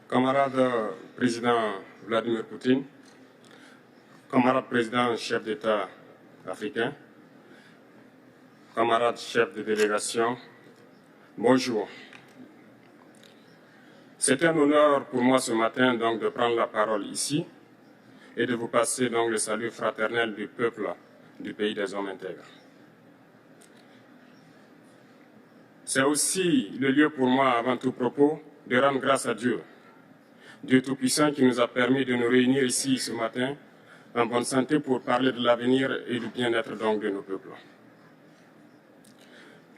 Camarade président Vladimir Poutine, camarade président chef d'État africain, camarade chef de délégation, bonjour. C'est un honneur pour moi ce matin donc de prendre la parole ici et de vous passer donc le salut fraternel du peuple du pays des hommes intègres. C'est aussi le lieu pour moi, avant tout propos, de rendre grâce à Dieu, Dieu Tout-Puissant qui nous a permis de nous réunir ici ce matin en bonne santé pour parler de l'avenir et du bien-être donc de nos peuples.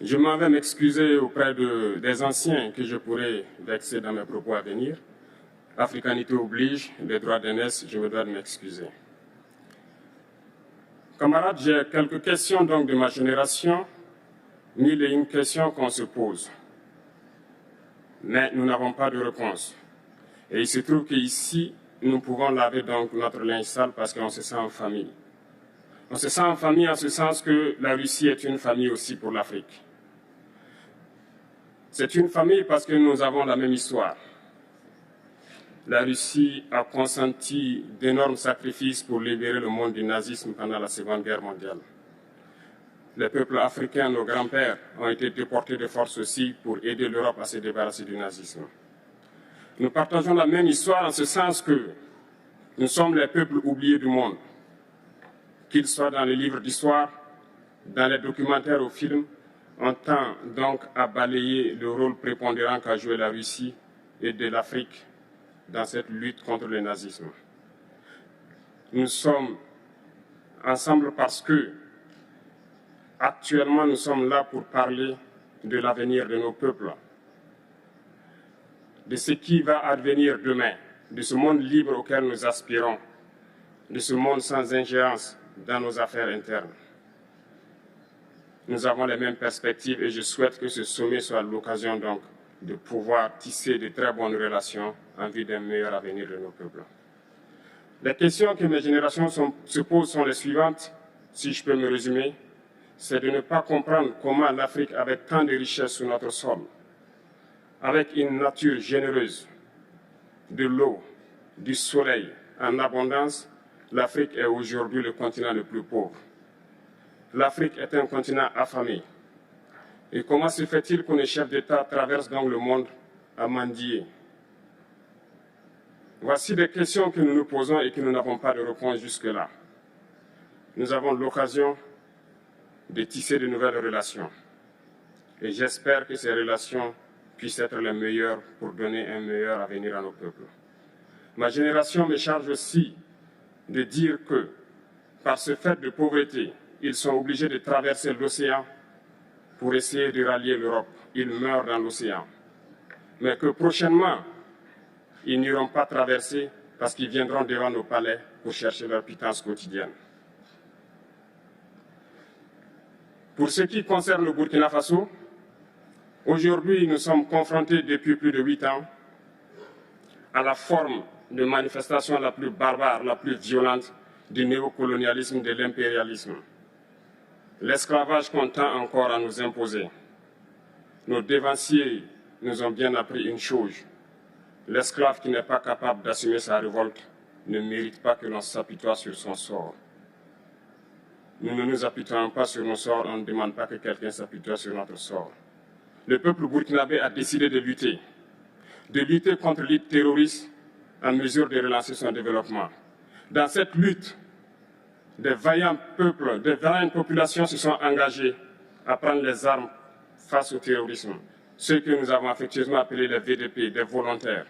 Je m'en vais m'excuser auprès des anciens que je pourrais vexer dans mes propos à venir. Africanité oblige, les droits d'aînesse, je me dois de m'excuser. Camarades, j'ai quelques questions donc de ma génération, mille et une questions qu'on se pose. Mais nous n'avons pas de réponse. Et il se trouve qu'ici, nous pouvons laver donc notre linge sale parce qu'on se sent en famille. On se sent en famille en ce sens que la Russie est une famille aussi pour l'Afrique. C'est une famille parce que nous avons la même histoire. La Russie a consenti d'énormes sacrifices pour libérer le monde du nazisme pendant la Seconde Guerre mondiale. Les peuples africains, nos grands-pères, ont été déportés de force aussi pour aider l'Europe à se débarrasser du nazisme. Nous partageons la même histoire en ce sens que nous sommes les peuples oubliés du monde, qu'ils soient dans les livres d'histoire, dans les documentaires ou films, on tend donc à balayer le rôle prépondérant qu'a joué la Russie et de l'Afrique dans cette lutte contre le nazisme. Nous sommes ensemble parce que actuellement nous sommes là pour parler de l'avenir de nos peuples, de ce qui va advenir demain, de ce monde libre auquel nous aspirons, de ce monde sans ingérence dans nos affaires internes. Nous avons les mêmes perspectives et je souhaite que ce sommet soit l'occasion donc de pouvoir tisser de très bonnes relations en vue d'un meilleur avenir de nos peuples. Les questions que mes générations se posent sont les suivantes, si je peux me résumer, c'est de ne pas comprendre comment l'Afrique, avec tant de richesses sur notre sol, avec une nature généreuse, de l'eau, du soleil en abondance, l'Afrique est aujourd'hui le continent le plus pauvre. L'Afrique est un continent affamé. Et comment se fait-il que les chefs d'État traversent donc le monde à mendier? Voici des questions que nous nous posons et que nous n'avons pas de réponse jusque-là. Nous avons l'occasion de tisser de nouvelles relations. Et j'espère que ces relations puissent être les meilleures pour donner un meilleur avenir à nos peuples. Ma génération me charge aussi de dire que, par ce fait de pauvreté, ils sont obligés de traverser l'océan pour essayer de rallier l'Europe. Ils meurent dans l'océan. Mais que prochainement, ils n'iront pas traverser parce qu'ils viendront devant nos palais pour chercher leur pitance quotidienne. Pour ce qui concerne le Burkina Faso, aujourd'hui, nous sommes confrontés depuis plus de 8 ans à la forme de manifestation la plus barbare, la plus violente du néocolonialisme, de l'impérialisme. L'esclavage qu'on tend encore à nous imposer. Nos dévanciers nous ont bien appris une chose. L'esclave qui n'est pas capable d'assumer sa révolte ne mérite pas que l'on s'apitoie sur son sort. Nous ne nous apitoyons pas sur nos sorts, on ne demande pas que quelqu'un s'apitoie sur notre sort. Le peuple burkinabé a décidé de lutter contre l'île terroriste en mesure de relancer son développement. Dans cette lutte, des vaillants peuples, des vaillantes populations se sont engagées à prendre les armes face au terrorisme, ceux que nous avons affectueusement appelés les VDP, des volontaires.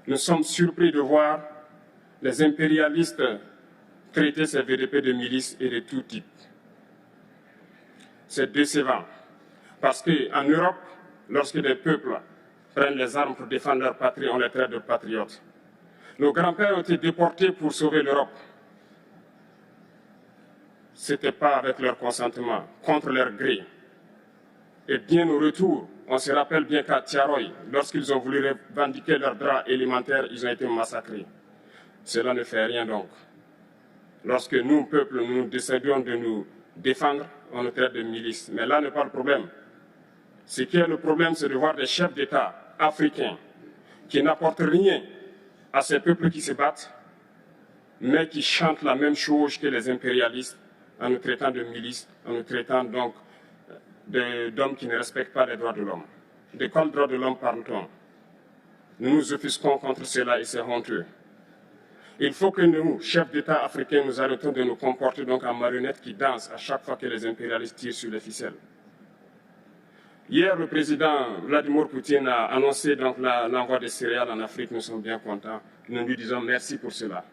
Nous sommes surpris de voir les impérialistes traiter ces VDP de milices et de tout type. C'est décevant, parce qu'en Europe, lorsque des peuples prennent les armes pour défendre leur patrie, on les traite de patriotes. Nos grands-pères ont été déportés pour sauver l'Europe. Ce n'était pas avec leur consentement, contre leur gré. Et bien au retour, on se rappelle bien qu'à Tiaroy, lorsqu'ils ont voulu revendiquer leurs droits élémentaires, ils ont été massacrés. Cela ne fait rien donc. Lorsque nous, peuple, nous décidons de nous défendre, on nous traite de milices. Mais là n'est pas le problème. Ce qui est le problème, c'est de voir des chefs d'État africains qui n'apportent rien à ces peuples qui se battent, mais qui chantent la même chose que les impérialistes en nous traitant de milices, en nous traitant donc d'hommes qui ne respectent pas les droits de l'homme. De quels droits de l'homme parle-t-on? Nous nous offusquons contre cela et c'est honteux. Il faut que nous, chefs d'État africains, nous arrêtons de nous comporter donc en marionnettes qui dansent à chaque fois que les impérialistes tirent sur les ficelles. Hier, le président Vladimir Poutine a annoncé donc l'envoi des céréales en Afrique. Nous sommes bien contents. Nous lui disons merci pour cela.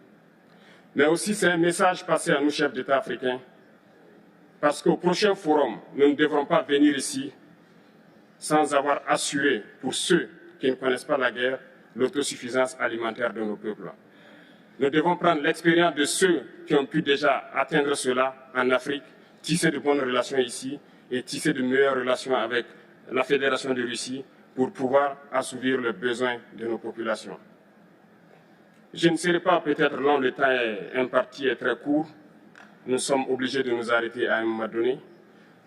Mais aussi, c'est un message passé à nous, chefs d'État africains, parce qu'au prochain forum, nous ne devrons pas venir ici sans avoir assuré, pour ceux qui ne connaissent pas la guerre, l'autosuffisance alimentaire de nos peuples. Nous devons prendre l'expérience de ceux qui ont pu déjà atteindre cela en Afrique, tisser de bonnes relations ici et tisser de meilleures relations avec la Fédération de Russie pour pouvoir assouvir les besoins de nos populations. Je ne serai pas peut-être long, le temps imparti est très court. Nous sommes obligés de nous arrêter à un moment donné.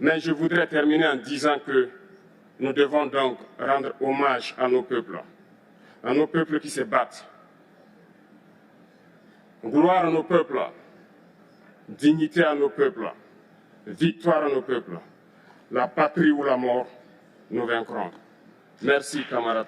Mais je voudrais terminer en disant que nous devons donc rendre hommage à nos peuples qui se battent. Gloire à nos peuples, dignité à nos peuples, victoire à nos peuples. La patrie ou la mort, nous vaincrons. Merci, camarades.